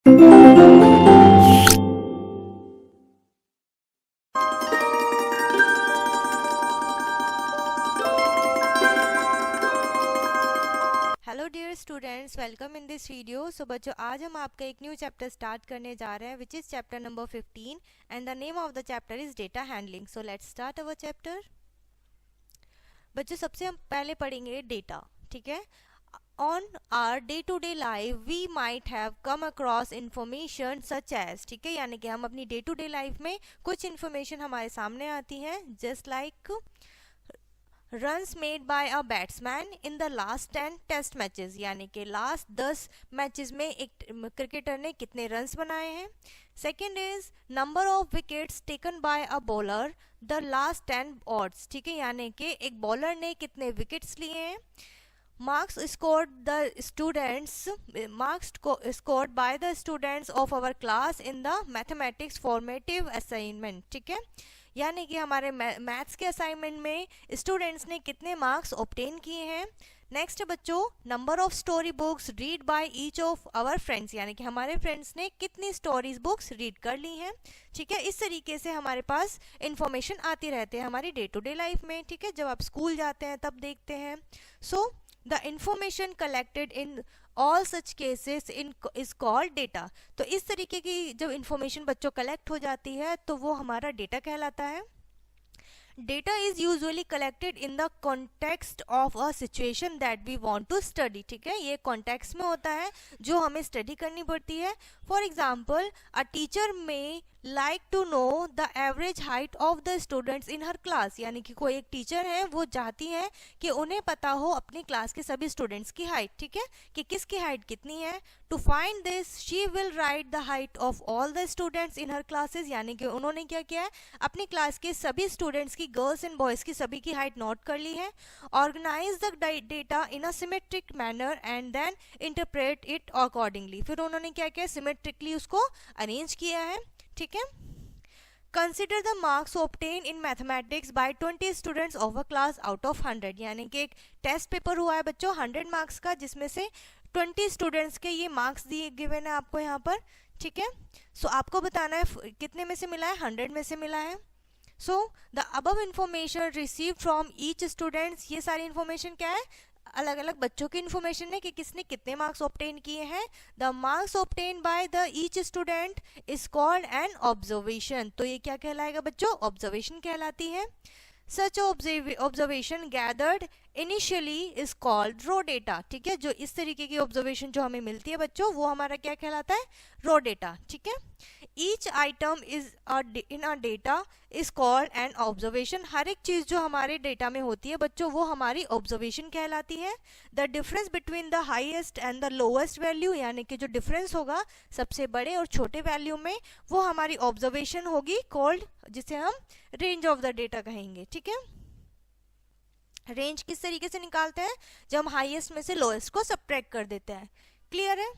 Hello dear students, welcome in this video. So बच्चों, आज हम आपका एक न्यू चैप्टर स्टार्ट करने जा रहे हैं which is chapter number 15 and the name of the chapter is data handling. So let's start our chapter. बच्चों, सबसे हम पहले पढ़ेंगे डेटा, ठीक है। On our day to day life we might have come across information such as, ठीक है, यानी कि हम अपनी डे टू डे लाइफ में कुछ इन्फॉर्मेशन हमारे सामने आती है, just like runs made by a batsman in the last 10 test matches, यानी कि लास्ट 10 मैचेस में एक क्रिकेटर ने कितने रन्स बनाए हैं। Second is number of wickets taken by a bowler the last 10 overs, ठीक है, यानी कि एक बॉलर ने कितने विकेट्स लिए हैं। Marks scored by the students of our class in the mathematics formative assignment, ठीक है, यानी कि हमारे मैथ्स के असाइनमेंट में स्टूडेंट्स ने कितने मार्क्स ऑब्टेन किए हैं। नेक्स्ट बच्चों, number of story books read by each of our friends, यानी कि हमारे फ्रेंड्स ने कितनी स्टोरीज बुक्स रीड कर ली हैं, ठीक है। इस तरीके से हमारे पास इंफॉर्मेशन आती रहती है हमारी डे टू डे लाइफ में, ठीक है, जब आप स्कूल जाते हैं तब देखते हैं। So the information collected in all such cases is called data. तो इस तरीके की जब इंफॉर्मेशन बच्चों कलेक्ट हो जाती है तो वो हमारा डेटा कहलाता है। Data is usually collected in the context of a situation that we want to study, ठीक है, ये कॉन्टेक्स्ट में होता है जो हमें स्टडी करनी पड़ती है। For example, a teacher may like to know the average height of the students in her class, यानी कि कोई एक टीचर है वो चाहती है कि उन्हें पता हो अपनी क्लास के सभी स्टूडेंट्स की हाइट, ठीक है, कि किसकी हाइट कितनी है। To find this she will write the height of all the students in her classes, यानी कि उन्होंने क्या किया है, अपनी क्लास के सभी स्टूडेंट्स की, गर्ल्स एंड बॉयज़ की सभी की हाइट नोट कर ली है। Organise the data in a symmetric manner and then interpret it accordingly, फिर उन्होंने क्या किया, सिमेट्रिकली उसको अरेंज किया है, ठीक है। Consider the marks obtain in mathematics bye 20 students of a class out of 100, यानी कि एक टेस्ट पेपर हुआ है बच्चों 100 मार्क्स का, जिसमें से 20 स्टूडेंट्स के ये मार्क्स दिए गिवन है आपको यहाँ पर, ठीक है। सो आपको बताना है कितने में से मिला है, 100 में से मिला है। So the above information receive from each students, ये सारी इंफॉर्मेशन क्या है, अलग अलग बच्चों की इन्फॉर्मेशन है कि किसने कितने मार्क्स ऑब्टेन किए हैं। The marks obtain by the each student is called an observation, तो ये क्या कहलाएगा बच्चों, ऑब्जर्वेशन कहलाती है। Such observation gathered initially is called raw data, ठीक है, जो इस तरीके की ऑब्जर्वेशन जो हमें मिलती है बच्चों वो हमारा क्या कहलाता है, रॉ डेटा, ठीक है। Each item is in a data is called an observation, हर एक चीज जो हमारे डेटा में होती है बच्चों वो हमारी ऑब्जर्वेशन कहलाती है। The difference between the highest and the lowest value, यानी कि जो डिफरेंस होगा सबसे बड़े और छोटे वैल्यू में वो हमारी ऑब्जर्वेशन होगी, कॉल्ड, जिसे हम रेंज ऑफ द डेटा कहेंगे, ठीक है। रेंज किस तरीके से निकालते हैं, जब हम हाईएस्ट में से लोएस्ट को सब्ट्रैक्ट कर देते हैं, क्लियर है।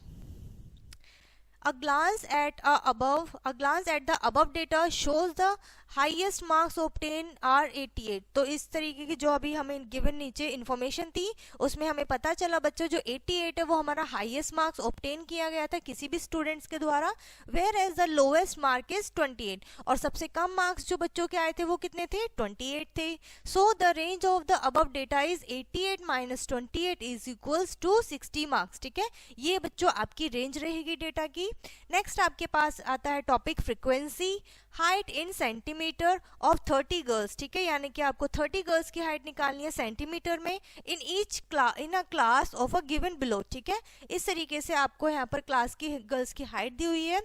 A glance at the above data shows the highest marks obtained are 88, तो इस तरीके की जो अभी हमें गिवन नीचे इन्फॉर्मेशन थी उसमें हमें पता चला बच्चों जो 88 है वो हमारा हाईएस्ट मार्क्स ऑब्टेन किया गया था किसी भी स्टूडेंट्स के द्वारा, whereas the lowest mark is 28, और सबसे कम मार्क्स जो बच्चों के आए थे वो कितने थे, 28 थे। So the range of the above data is 88 minus 28 is equals to 60 marks, ठीक है, ये बच्चों आपकी रेंज रहेगी डेटा की। नेक्स्ट आपके पास आता है topic frequency, height in centimetre of 30 girls, ठीक है, यानी कि आपको 30 गर्ल्स की हाइट निकालनी है सेंटीमीटर में in a class of a given below, ठीक है। इस तरीके से आपको यहाँ पर क्लास की गर्ल्स की हाइट दी हुई है।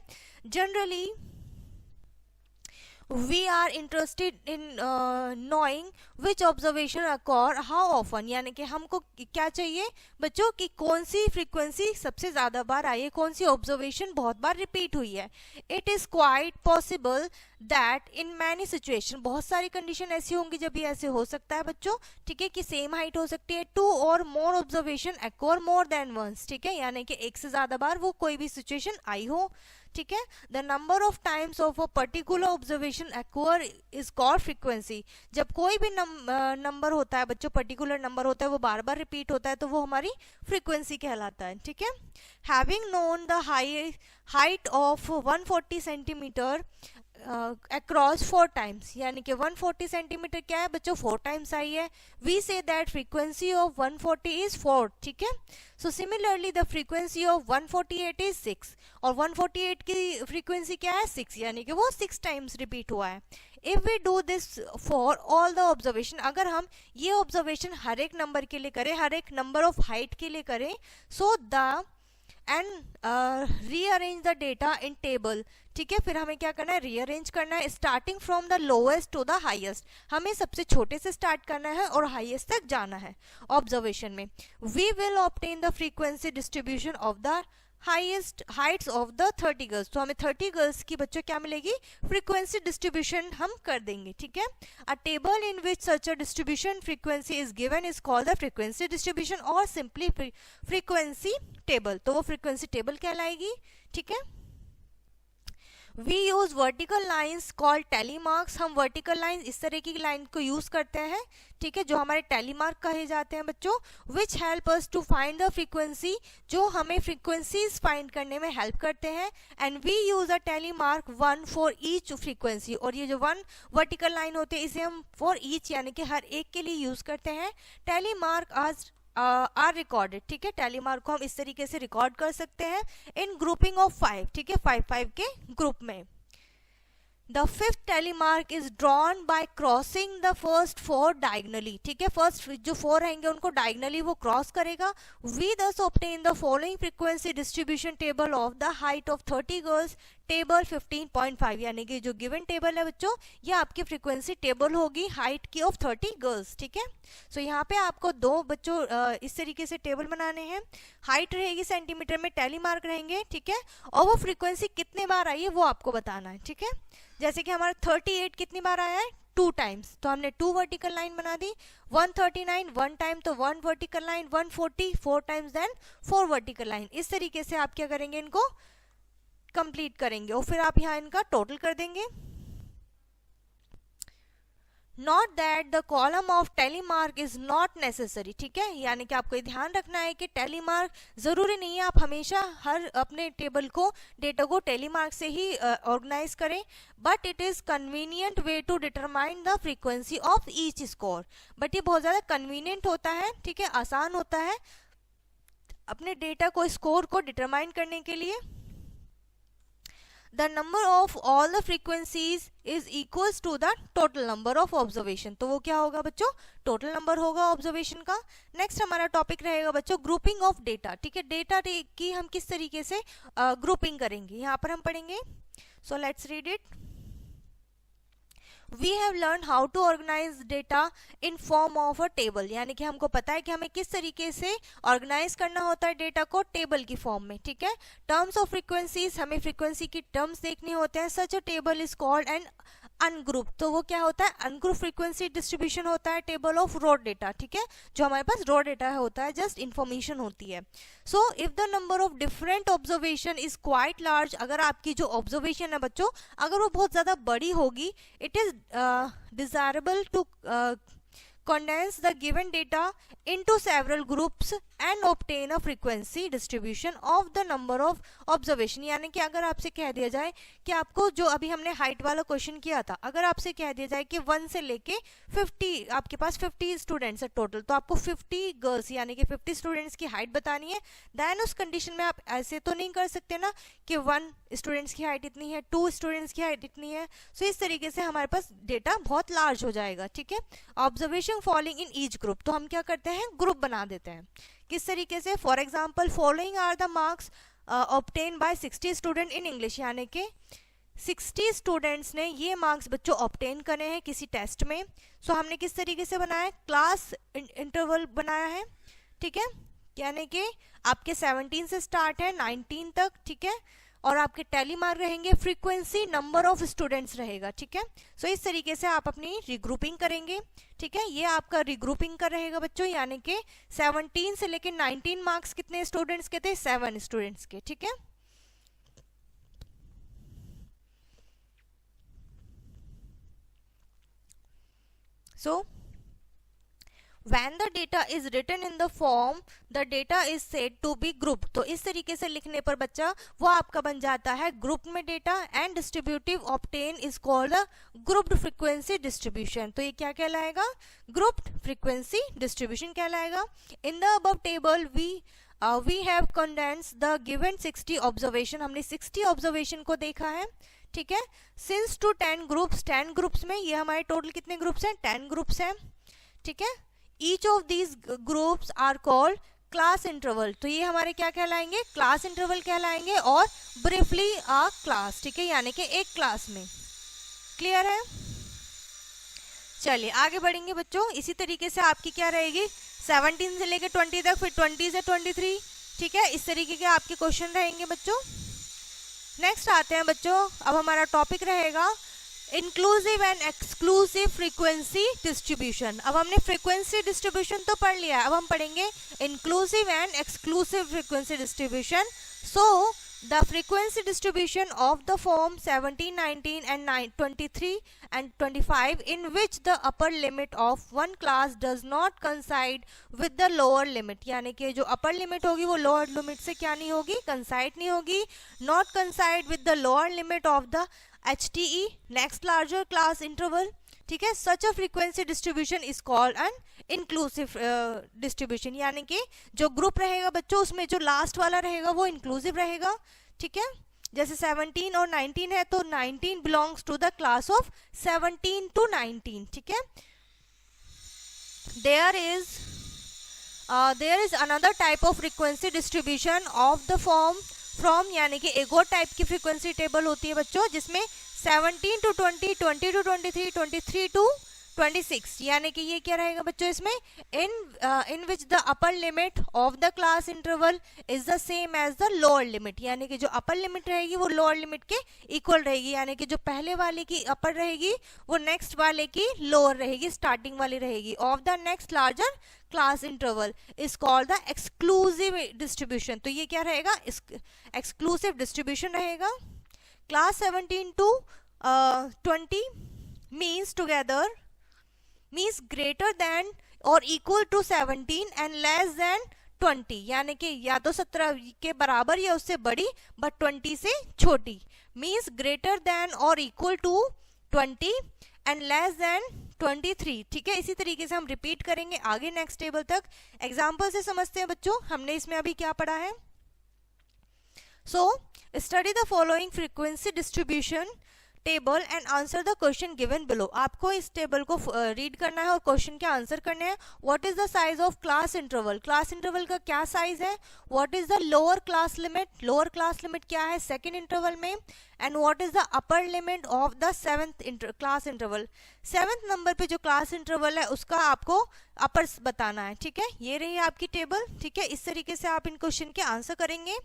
Generally we are interested in knowing which observation occur how often, यानी कि हमको क्या चाहिए बच्चों की कौन सी फ्रीक्वेंसी सबसे ज़्यादा बार आई है, कौन सी ऑब्जर्वेशन बहुत बार रिपीट हुई है। It is quite possible that in many situation, बहुत सारी कंडीशन ऐसी होंगी जब ये ऐसे हो सकता है बच्चों, ठीक है, कि सेम हाइट हो सकती है। टू और more observation occur more than once, ठीक है, यानी कि एक से ज़्यादा बार वो कोई भी सिचुएशन आई हो। ठीक है। The number of times of a particular observation एक्वर is called frequency. जब कोई भी नंबर होता है बच्चों, पर्टिकुलर नंबर होता है, वो बार बार रिपीट होता है तो वो हमारी फ्रीक्वेंसी कहलाता है, ठीक है। Having known the height of 140 centimetre across 4 times, यानी कि 140 सेंटीमीटर क्या है बच्चों, 4 टाइम्स आई है। We say that frequency of 140 is 4, ठीक है। So similarly the frequency of 148 is 6, और 148 की फ्रीक्वेंसी क्या है 6, यानी कि वो 6 टाइम्स रिपीट हुआ है। If we do this for all the observation, अगर हम ये ऑब्जर्वेशन हर एक नंबर के लिए करें, हर एक नंबर ऑफ हाइट के लिए करें, so the end rearrange the data in table, ठीक है। फिर हमें क्या करना है, रीअरेंज करना है starting from the lowest to the highest. हमें सबसे छोटे से स्टार्ट करना है और हाईएस्ट तक जाना है ऑब्जर्वेशन में। We will obtain the frequency distribution of the highest heights of the 30 girls. तो हमें 30 गर्ल्स की बच्चों क्या मिलेगी, फ्रीक्वेंसी डिस्ट्रीब्यूशन हम कर देंगे, ठीक है। A table in which such a distribution frequency is given is called the frequency distribution or simply frequency table. तो वो फ्रीक्वेंसी टेबल कहलाएगी, ठीक है। We use vertical lines called tally marks. हम वर्टिकल लाइन इस तरह की लाइन को यूज करते हैं, ठीक है, जो हमारे टेली मार्क कहे जाते हैं बच्चों। Which help us to find the frequency, जो हमें फ्रीक्वेंसीज फाइंड करने में हेल्प करते हैं। And we use a tally mark 1 for each frequency, और ये जो 1 वर्टिकल लाइन होते हैं इसे हम फॉर ईच यानी कि हर एक के लिए यूज करते हैं। टेली मार्क आज आर रिकॉर्डेड, ठीक है। टेली मार्क को हम इस तरीके से रिकॉर्ड कर सकते हैं इन ग्रुपिंग ऑफ 5, ठीक है, 5 के ग्रुप में। The fifth tally mark is drawn by crossing the first 4 diagonally, ठीक है। फर्स्ट जो 4 रहेंगे उनको डायगनली वो क्रॉस करेगा। वी दस obtain the following frequency distribution table of the height of 30 girls table 15.5, यानी कि जो गिवन टेबल है बच्चों ये आपकी फ्रीक्वेंसी टेबल होगी हाइट की ऑफ 30 गर्ल्स, ठीक है। सो यहाँ पे आपको दो बच्चों इस तरीके से टेबल बनाने हैं। हाइट रहेगी सेंटीमीटर में, टेली मार्क रहेंगे, ठीक है, और वो फ्रीक्वेंसी कितने बार आई है वो आपको बताना है, ठीक है। जैसे कि हमारा 38 कितनी बार आया है, 2 टाइम्स, तो हमने 2 वर्टिकल लाइन बना दी। 139 1 टाइम, तो 1 vertical line. 140 4 times, then 4 vertical line. इस तरीके से आप क्या करेंगे, इनको कंप्लीट करेंगे और फिर आप यहाँ इनका टोटल कर देंगे। Not that the column of tally mark is not necessary, ठीक है, यानी कि आपको ध्यान रखना है कि टेली मार्क जरूरी नहीं है आप हमेशा हर अपने टेबल को डेटा को टेली मार्क से ही ऑर्गेनाइज करें, but it is convenient way to determine the frequency of each score. But ये बहुत ज्यादा कन्वीनियंट होता है, ठीक है, आसान होता है अपने डेटा को स्कोर को डिटरमाइन करने के लिए। The number of all the frequencies is equals to the total number of observation। तो वो क्या होगा बच्चों, टोटल नंबर होगा ऑब्जर्वेशन का। नेक्स्ट हमारा टॉपिक रहेगा बच्चों ग्रुपिंग ऑफ डेटा, ठीक है। डेटा की हम किस तरीके से ग्रुपिंग करेंगे यहाँ पर हम पढ़ेंगे। So let's read it. We have learn how to organise data in form of a table, यानी कि हमको पता है कि हमें किस तरीके से ऑर्गेनाइज करना होता है डेटा को टेबल की फॉर्म में, ठीक है। टर्म्स ऑफ फ्रीक्वेंसीज, हमें फ्रीक्वेंसी की टर्म्स देखने होते हैं। Such a table is called an ungroup, तो वो क्या होता है, अनग्रुप फ्रीक्वेंसी डिस्ट्रीब्यूशन होता है टेबल ऑफ रॉ डेटा, ठीक है, जो हमारे पास रॉ डेटा होता है, जस्ट इंफॉर्मेशन होती है। So if the number of different observation is quite large, अगर आपकी जो ऑब्जर्वेशन है बच्चों अगर वो बहुत ज्यादा बड़ी होगी, it is desirable to condense the given data into several groups and obtain a frequency distribution of the number of observation। यानी कि अगर आपसे कह दिया जाए कि आपको जो अभी हमने हाइट वाला क्वेश्चन किया था, अगर आपसे कह दिया जाए कि 1 से लेके 50 आपके पास 50 स्टूडेंट्स है टोटल, तो आपको 50 गर्ल्स यानी कि 50 स्टूडेंट्स की हाइट बतानी है। देन उस कंडीशन में आप ऐसे तो नहीं कर सकते ना कि 1 स्टूडेंट्स की हाइट इतनी है, 2 स्टूडेंट्स की हाइट इतनी है। सो इस तरीके से हमारे पास डेटा बहुत लार्ज हो जाएगा, ठीक है। Observation following in each group, तो हम क्या करते हैं, ग्रुप बना देते हैं। किस तरीके से, for example following are the marks obtain by 60 student in English, यानी कि 60 स्टूडेंट्स ने ये मार्क्स बच्चों ऑब्टेन करे हैं किसी टेस्ट में। सो हमने किस तरीके से बनाया है, क्लास इंटरवल बनाया है, ठीक है, यानी कि आपके 17 से स्टार्ट है 19 तक, ठीक है, और आपके टेली मार्क रहेंगे, फ्रीक्वेंसी नंबर ऑफ स्टूडेंट्स रहेगा, ठीक है। सो इस तरीके से आप अपनी रिग्रुपिंग करेंगे, ठीक है। ये आपका रिग्रुपिंग का रहेगा बच्चों, यानी कि 17 से लेकर 19 मार्क्स कितने स्टूडेंट्स के थे, 7 स्टूडेंट्स के, ठीक है। So when the data is written in the form, the data is said to be grouped. तो इस तरीके से लिखने पर बच्चा वो आपका बन जाता है ग्रुप में data, and distributive obtain is called the grouped frequency distribution. तो ये क्या कहलाएगा? ग्रुप्ड फ्रीक्वेंसी डिस्ट्रीब्यूशन कहलाएगा. In the above table we have condensed the given 60 observation. हमने 60 ऑब्जर्वेशन को देखा है, ठीक है. सिंस टू 10 ग्रुप्स, 10 ग्रुप्स में ये हमारे टोटल कितने ग्रुप्स हैं? 10 ग्रुप्स हैं, ठीक है. Each of these groups are called class interval. तो ये हमारे क्या कहलाएंगे? क्लास इंटरवल कहलाएंगे. और ब्रीफली अ क्लास, ठीक है, यानी कि एक क्लास में. क्लियर है? चलिए आगे बढ़ेंगे बच्चों. इसी तरीके से आपकी क्या रहेगी? 17 से लेकर 20 तक, फिर 20 से 23, ठीक है. इस तरीके के आपके क्वेश्चन रहेंगे बच्चों. नेक्स्ट आते हैं बच्चों. अब हमारा टॉपिक रहेगा inclusive and exclusive frequency distribution. अब हमने फ्रीक्वेंसी डिस्ट्रीब्यूशन तो पढ़ लिया, अब हम पढ़ेंगे inclusive and exclusive frequency distribution. So the frequency distribution of the form 17, 19 and 23 and 25 in which the upper limit of one class does not coincide with the lower limit. यानी कि जो upper limit होगी वो lower limit से क्या नहीं होगी? coincide नहीं होगी. not coincide with the lower limit of the HTE, next larger class interval, ठीक है. such a frequency distribution is called an inclusive distribution. यानी कि जो ग्रुप रहेगा बच्चों उसमें जो लास्ट वाला रहेगा वो इंक्लूसिव रहेगा, ठीक है. जैसे 17 और 19 है तो 19 belongs to the class of 17 to 19, ठीक है. there is another type of frequency distribution of the form from, यानी कि एक और टाइप की फ्रीक्वेंसी टेबल होती है बच्चों जिसमें 17 to 20, 20 to 23, 23 to 26, यानी कि ये क्या रहेगा बच्चों इसमें? in which the upper limit of the class interval is the same as the lower limit. यानी कि जो upper limit रहेगी वो lower limit के equal रहेगी. यानी कि जो पहले वाले की upper रहेगी वो next वाले की lower रहेगी, starting वाली रहेगी. of the next larger class interval is called the exclusive distribution. तो ये क्या रहेगा? exclusive distribution रहेगा. class 17 to 20 means greater than or equal to 17 and less than 20. यानी कि या तो 17 के बराबर या उससे बड़ी बट 20 से छोटी. means greater than or equal to 20 and less than 23, ठीक है. इसी तरीके से हम रिपीट करेंगे आगे नेक्स्ट टेबल तक. एग्जाम्पल से समझते हैं बच्चों हमने इसमें अभी क्या पढ़ा है. So study the following frequency distribution table and answer the question given below. आपको इस टेबल को रीड करना है और क्वेश्चन के आंसर करने हैं. What is the size of class interval? Class interval का क्या साइज है? What is the lower class limit? Lower class limit क्या है सेकेंड इंटरवल में? And what is the upper limit of the seventh class interval? Seventh number पे जो class interval है उसका आपको अपर बताना है, ठीक है. ये रही आपकी टेबल, ठीक है. इस तरीके से आप इन क्वेश्चन के आंसर करेंगे.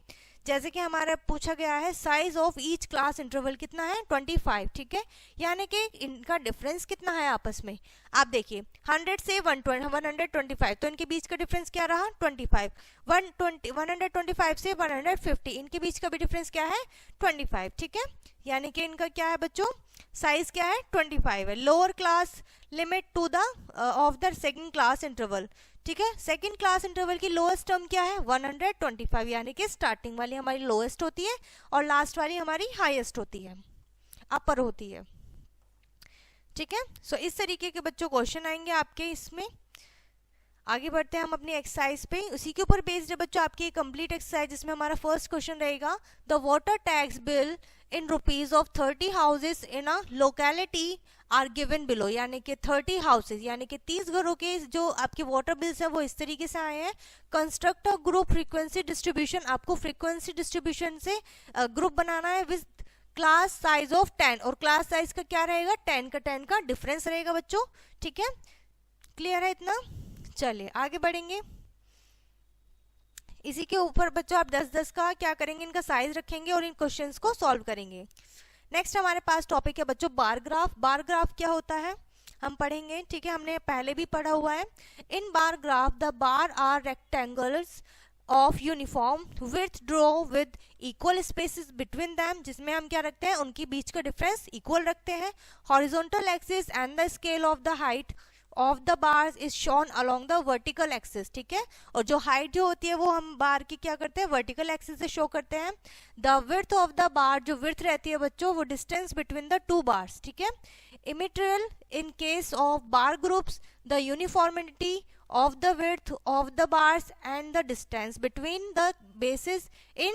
जैसे कि हमारा पूछा गया है size of each class interval कितना है? 25, ठीक है. यानी कि इनका डिफरेंस कितना है आपस में? आप देखिए 100 से 125 तो इनके बीच का डिफरेंस क्या रहा? 25. 125 से 150 इनके बीच का भी डिफरेंस क्या है? 25, ठीक है. यानी कि इनका क्या है बच्चों? साइज क्या है? 25 है. Lower class limit to the of the second class interval, ठीक है. सेकंड क्लास इंटरवल की लोएस्ट टर्म क्या है? 125, यानी कि स्टार्टिंग वाली हमारी लोएस्ट होती है और लास्ट वाली हमारी हाईएस्ट होती है, अपर होती है, ठीक है. सो इस तरीके के बच्चों क्वेश्चन आएंगे आपके इसमें. आगे बढ़ते हैं हम अपनी एक्सरसाइज पे. उसी के ऊपर बेस्ड है बच्चों आपकी कंप्लीट एक्सरसाइज जिसमें हमारा फर्स्ट क्वेश्चन रहेगा the water tax bill in rupees of 30 houses in a locality are given below. यानी कि 30 हाउसेज यानी कि 30 घरों के जो आपके वाटर बिल्स हैं वो इस तरीके से आए हैं. Construct a group frequency distribution. आपको फ्रीक्वेंसी डिस्ट्रीब्यूशन से ग्रुप बनाना है विद क्लास साइज ऑफ 10 और क्लास साइज का क्या रहेगा? 10 का डिफरेंस रहेगा बच्चों, ठीक है. क्लियर है इतना? चलिए आगे बढ़ेंगे. इसी के ऊपर बच्चों आप 10-10 का क्या करेंगे? इनका साइज रखेंगे और इन क्वेश्चंस को सॉल्व करेंगे. नेक्स्ट हमारे पास टॉपिक है बच्चों बार ग्राफ. बार ग्राफ क्या होता है हम पढ़ेंगे, ठीक है. हमने पहले भी पढ़ा हुआ है. In bar graph the bars are rectangles of uniform width draw with equal spaces between them. जिसमें हम क्या रखते हैं? उनके बीच का डिफरेंस इक्वल रखते हैं. Horizontal axis and the scale of the height of the bars is shown along the vertical axis, ठीक है, और जो हाइट जो होती है वो हम बार की क्या करते हैं, वर्टिकल एक्सिस से शो करते हैं। The width of the bar, जो विड्थ रहती है बच्चों वो distance between the two bars, ठीक है। Immaterial in case of bar groups the uniformity of the width of the bars and the distance between the bases in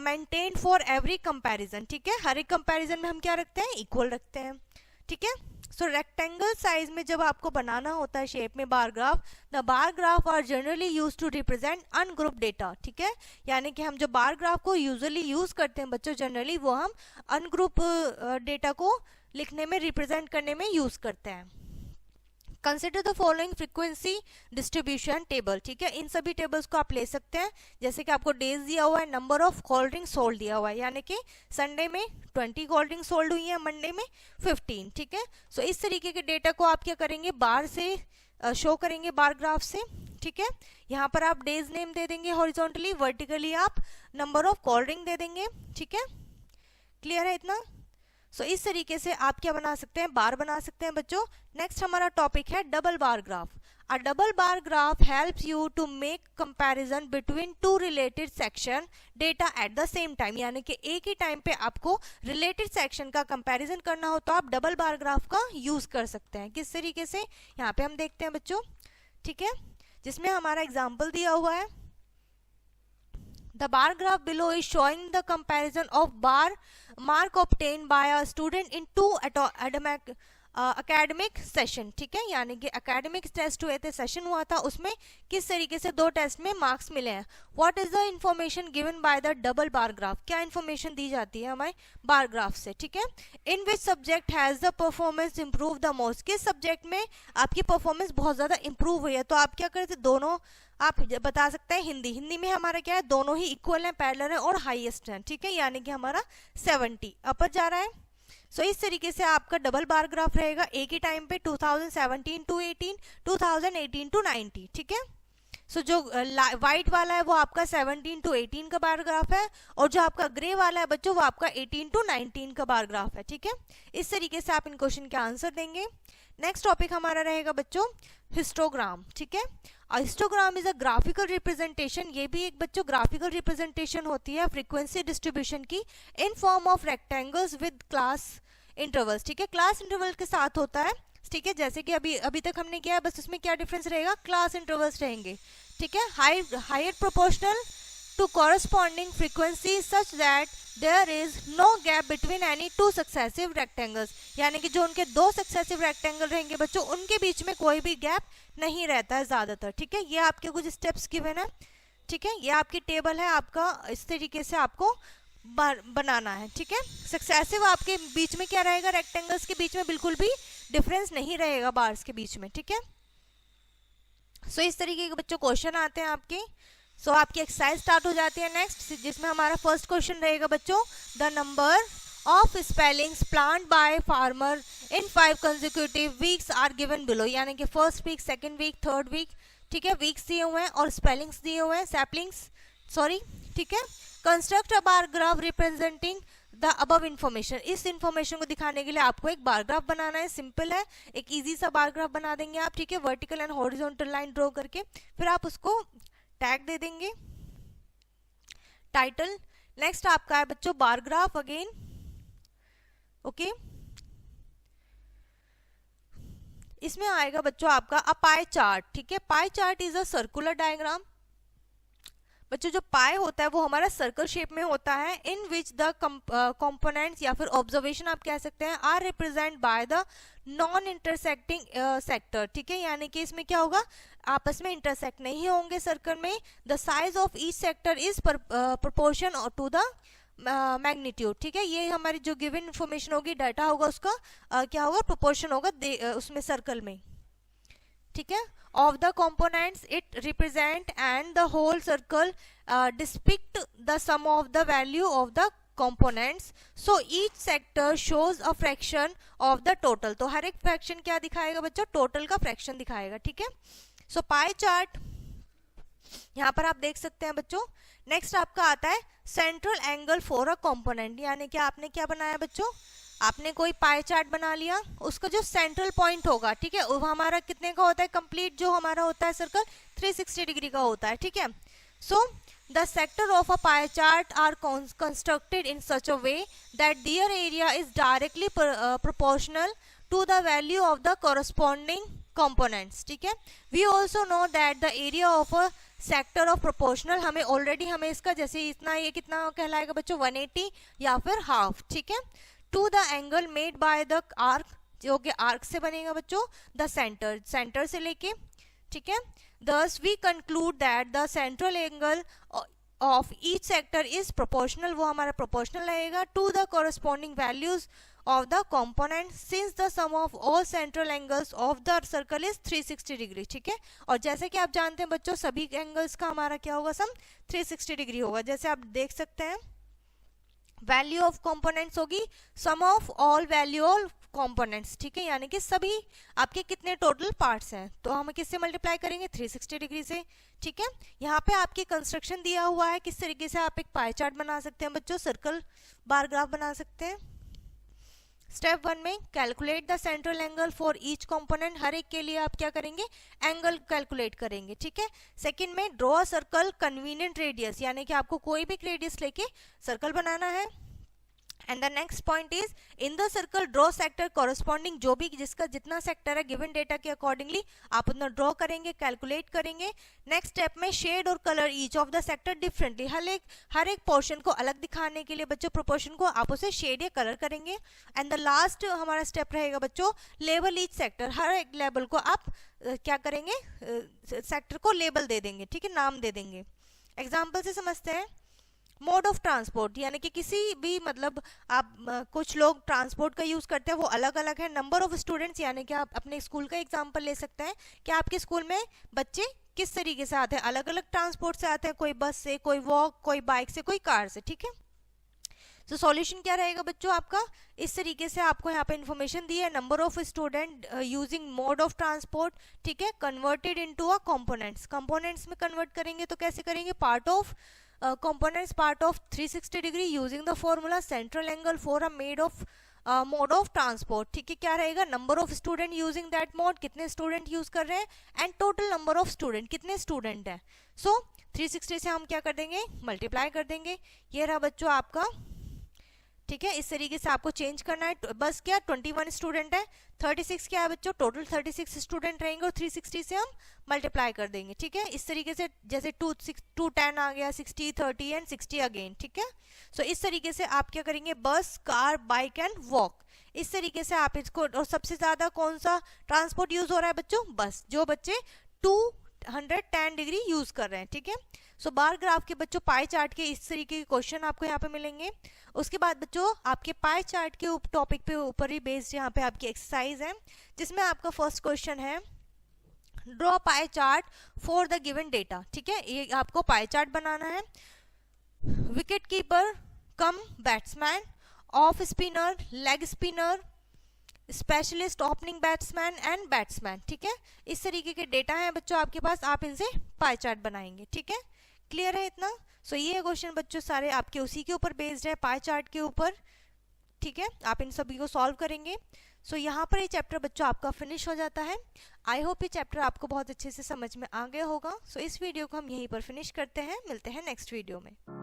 maintained for every comparison, ठीक है। हर एक comparison में हम क्या रखते हैं, इक्वल रखते हैं, ठीक है। सो रेक्टेंगल साइज में जब आपको बनाना होता है शेप में bar graph, the bar graph are generally use to represent ungroup data, ठीक है, यानी कि हम जो बार ग्राफ को यूजुअली यूज करते हैं बच्चों जनरली वो हम अनग्रुप डेटा को लिखने में, रिप्रेजेंट करने में यूज करते हैं। Consider the following frequency distribution table, ठीक है, इन सभी टेबल्स को आप ले सकते हैं, जैसे कि आपको डेज दिया हुआ है, number of cold drink sold दिया हुआ है, यानी कि संडे में 20 कोल्ड ड्रिंक सोल्ड हुई है, मंडे में 15, ठीक है। सो इस तरीके के डेटा को आप क्या करेंगे, बार से शो करेंगे, बार ग्राफ से, ठीक है। यहाँ पर आप डेज नेम दे देंगे हॉरिजॉन्टली, वर्टिकली आप नंबर ऑफ कोल्ड ड्रिंक दे देंगे, ठीक है। क्लियर है इतना? सो इस तरीके से आप क्या बना सकते हैं, बार बना सकते हैं बच्चों। नेक्स्ट हमारा टॉपिक है double bar graph. A double bar graph helps you to make comparison between two related section data at the same time, यानी कि एक ही टाइम पे आपको रिलेटेड सेक्शन का कंपैरिजन करना हो तो आप डबल बार ग्राफ का यूज कर सकते हैं। किस तरीके से, यहाँ पे हम देखते हैं बच्चों, ठीक है, जिसमें हमारा एग्जाम्पल दिया हुआ है। The bar graph below is showing the comparison of bar mark obtained by a student in two academic session, ठीक है, यानी कि academic टेस्ट हुए थे, सेशन हुआ था, उसमें किस तरीके से दो टेस्ट में मार्क्स मिले हैं। What is the information given by the double bar graph, क्या इन्फॉर्मेशन दी जाती है हमारे बार ग्राफ से, ठीक है। In which subject has the performance improved the most, किस सब्जेक्ट में आपकी परफॉर्मेंस बहुत ज्यादा इंप्रूव हुई है, तो आप क्या करते, दोनों आप बता सकते हैं। हिंदी में हमारा क्या है, दोनों ही इक्वल हैं, पैरेलल है और हाईएस्ट है, ठीक है, यानी कि हमारा 70 अपर जा रहा है। सो इस तरीके से आपका डबल बार ग्राफ रहेगा एक ही टाइम पे 2017 टू 18, 2018 टू 90, ठीक है। सो जो व्हाइट वाला है वो आपका 17 टू 18 का बार ग्राफ है, और जो आपका ग्रे वाला है बच्चों वो आपका 18 टू 19 का बार ग्राफ है, ठीक है। इस तरीके से आप इन क्वेश्चन के आंसर देंगे। नेक्स्ट टॉपिक हमारा रहेगा बच्चों हिस्टोग्राम, ठीक है। Histogram is a graphical representation, ये भी एक बच्चों ग्राफिकल रिप्रेजेंटेशन होती है फ्रीक्वेंसी डिस्ट्रीब्यूशन की इन form of rectangles with class intervals, ठीक है, क्लास इंटरवल के साथ होता है, ठीक है, जैसे कि अभी तक हमने किया है, बस उसमें क्या डिफरेंस रहेगा, क्लास इंटरवल्स रहेंगे, ठीक है। Higher proportional to corresponding frequency such that there is no gap between any two successive rectangles, यानी कि जो उनके दो सक्सेसिव रेक्टेंगल रहेंगे बच्चों उनके बीच में कोई भी गैप नहीं रहता है ज्यादातर, ठीक है। ये आपके कुछ स्टेप्स गिवन है, ठीक है, ये आपकी टेबल है, आपका इस तरीके से आपको बनाना है, ठीक है। सक्सेसिव आपके बीच में क्या रहेगा, रेक्टेंगल्स के बीच में बिल्कुल भी डिफरेंस नहीं रहेगा बार्स के बीच में, ठीक है। सो इस तरीके के बच्चों क्वेश्चन आते हैं आपके। सो आपकी एक्सरसाइज स्टार्ट हो जाती है नेक्स्ट, जिसमें हमारा फर्स्ट क्वेश्चन रहेगा बच्चों, the number of spellings plant by farmer in 5 consecutive weeks are given below, यानी कि first week, second week, third week, ठीक है, वीक्स दिए हुए हैं और स्पेलिंग्स दिए हुए हैं, सैपलिंग्स सॉरी, ठीक है। Construct a bar graph representing the above information, इस इन्फॉर्मेशन को दिखाने के लिए आपको एक बार ग्राफ बनाना है, सिंपल है, एक इजी सा बार ग्राफ बना देंगे आप, ठीक है, vertical and horizontal line draw करके, फिर आप उसको टैग दे देंगे, टाइटल। नेक्स्ट आपका है बच्चों बार ग्राफ अगेन, ओके। इसमें आएगा बच्चों आपका अ पाई चार्ट, ठीक है। Pie chart is a circular diagram, बच्चों जो पाई होता है वो हमारा सर्कल शेप में होता है, इन विच द कंपोनेंट्स या फिर ऑब्जर्वेशन आप कह सकते हैं are represent by the non intersecting sector, ठीक है, यानी कि इसमें क्या होगा, आपस में इंटरसेक्ट नहीं होंगे सर्कल में। The size of each sector is proportion to the magnitude, ठीक है, ये हमारी जो गिवन इंफॉर्मेशन होगी, डाटा होगा, उसका क्या होगा, प्रोपोर्शन होगा उसमें सर्कल में, ठीक है। of the components it represent and the whole circle depict the sum of the value of the components, so each sector shows a fraction of the total, तो हर एक फ्रैक्शन क्या दिखाएगा बच्चों, टोटल का फ्रैक्शन दिखाएगा, ठीक है। सो पाई चार्ट यहाँ पर आप देख सकते हैं बच्चों। नेक्स्ट आपका आता है central angle for a component, यानी कि आपने क्या बनाया बच्चों, आपने कोई पाई चार्ट बना लिया, उसका जो सेंट्रल पॉइंट होगा, ठीक है, वो हमारा कितने का होता है, कंप्लीट जो हमारा होता है सर्कल 360 डिग्री का होता है, ठीक है। सो the sector of a pie chart are constructed in such a way that their area is directly proportional to the value of the corresponding components, ठीक है। We also know that the area of a sector of proportional, हमें already हमें इसका जैसे इतना, ये कितना कहलाएगा बच्चों 180 या फिर हाफ, ठीक है, to the angle made by the arc, जो कि आर्क से बनेगा बच्चों, the सेंटर से लेके, ठीक है। Thus we conclude that the central angle of each sector is proportional, वो हमारा proportional रहेगा to the corresponding values of the component since the sum of all central angles of the circle is 360 degree, ठीक है। और जैसे कि आप जानते हैं बच्चों सभी एंगल्स का हमारा क्या होगा, सम 360 डिग्री होगा। जैसे आप देख सकते हैं वैल्यू ऑफ कंपोनेंट्स होगी sum of all value of components, ठीक है, यानी कि सभी आपके कितने टोटल पार्ट्स हैं, तो हम किससे मल्टीप्लाई करेंगे 360 डिग्री से, ठीक है। यहाँ पे आपकी कंस्ट्रक्शन दिया हुआ है किस तरीके से आप एक पाई चार्ट बना सकते हैं बच्चों, सर्कल बार ग्राफ बना सकते हैं। स्टेप 1 में calculate the central angle for each component, हर एक के लिए आप क्या करेंगे, एंगल कैलकुलेट करेंगे, ठीक है। सेकंड में draw a circle convenient radius, यानी कि आपको कोई भी रेडियस लेके सर्कल बनाना है। And the next point is in the circle draw sector corresponding, जो भी जिसका जितना सेक्टर है गिवन डेटा के अकॉर्डिंगली आप उतना ड्रॉ करेंगे, कैलकुलेट करेंगे। नेक्स्ट स्टेप में शेड और colour each of the sector differently, हर एक पोर्शन को अलग दिखाने के लिए बच्चों प्रोपोर्शन को आप उसे शेड या कलर करेंगे। एंड द लास्ट हमारा स्टेप रहेगा बच्चों लेबल ईच सेक्टर, हर एक लेबल को आप क्या करेंगे, सेक्टर को लेबल दे देंगे, ठीक है, नाम दे देंगे। एग्जाम्पल से समझते हैं। मोड ऑफ ट्रांसपोर्ट, यानी कि किसी भी मतलब आप कुछ लोग ट्रांसपोर्ट का यूज करते हैं वो अलग अलग है। नंबर ऑफ स्टूडेंट्स, यानी कि आप अपने स्कूल का एग्जांपल ले सकते हैं कि आपके स्कूल में बच्चे किस तरीके से आते हैं, अलग अलग ट्रांसपोर्ट से आते हैं, कोई बस से, कोई वॉक, कोई बाइक से, कोई कार से, ठीक है। तो सॉल्यूशन क्या रहेगा बच्चों आपका, इस तरीके से आपको यहाँ पे इन्फॉर्मेशन दी है। Number of student using mode of transport, ठीक है, कन्वर्टेड इनटू अ कंपोनेंट्स में कन्वर्ट करेंगे तो कैसे करेंगे, part of components part of 360 degree using the formula central angle for a mode of transport, ठीक है। क्या रहेगा, number of student using that mode, कितने स्टूडेंट यूज कर रहे हैं, and total number of student, कितने स्टूडेंट हैं। सो 360 से हम क्या कर देंगे, मल्टीप्लाई कर देंगे। ये रहा बच्चों आपका, ठीक है, इस तरीके से आपको चेंज करना है। बस क्या 21 स्टूडेंट है, 36 क्या है बच्चों, टोटल 36 स्टूडेंट रहेंगे और 360 से हम मल्टीप्लाई कर देंगे, ठीक है। इस तरीके से जैसे 2 10 आ गया, 60 30 एंड 60 अगेन, ठीक है। सो इस तरीके से आप क्या करेंगे, बस, कार, बाइक एंड वॉक, इस तरीके से आप इसको। और सबसे ज्यादा कौन सा ट्रांसपोर्ट यूज हो रहा है बच्चों, बस, जो बच्चे 210 डिग्री यूज कर रहे हैं, ठीक है। सो बार ग्राफ के बच्चों पाई चार्ट के इस तरीके के क्वेश्चन आपको यहाँ पे मिलेंगे। उसके बाद बच्चों आपके पाई चार्ट के टॉपिक पे ऊपर ही बेस्ड यहाँ पे आपकी एक्सरसाइज है, जिसमें आपका फर्स्ट क्वेश्चन है draw pie chart for the given data, ठीक है। ये आपको पाई चार्ट बनाना है। Wicket keeper come batsman, off spinner, leg spinner, specialist, opening batsman and batsman, ठीक है। इस तरीके के डेटा हैं बच्चों आपके पास, आप इनसे पाई चार्ट बनाएंगे, ठीक है। क्लियर है इतना। सो ये क्वेश्चन बच्चों सारे आपके उसी के ऊपर बेस्ड है, पाई चार्ट के ऊपर, ठीक है। आप इन सभी को सॉल्व करेंगे। सो यहाँ पर ये चैप्टर बच्चों आपका फिनिश हो जाता है। आई होप ये चैप्टर आपको बहुत अच्छे से समझ में आ गया होगा। सो इस वीडियो को हम यहीं पर फिनिश करते हैं, मिलते हैं नेक्स्ट वीडियो में।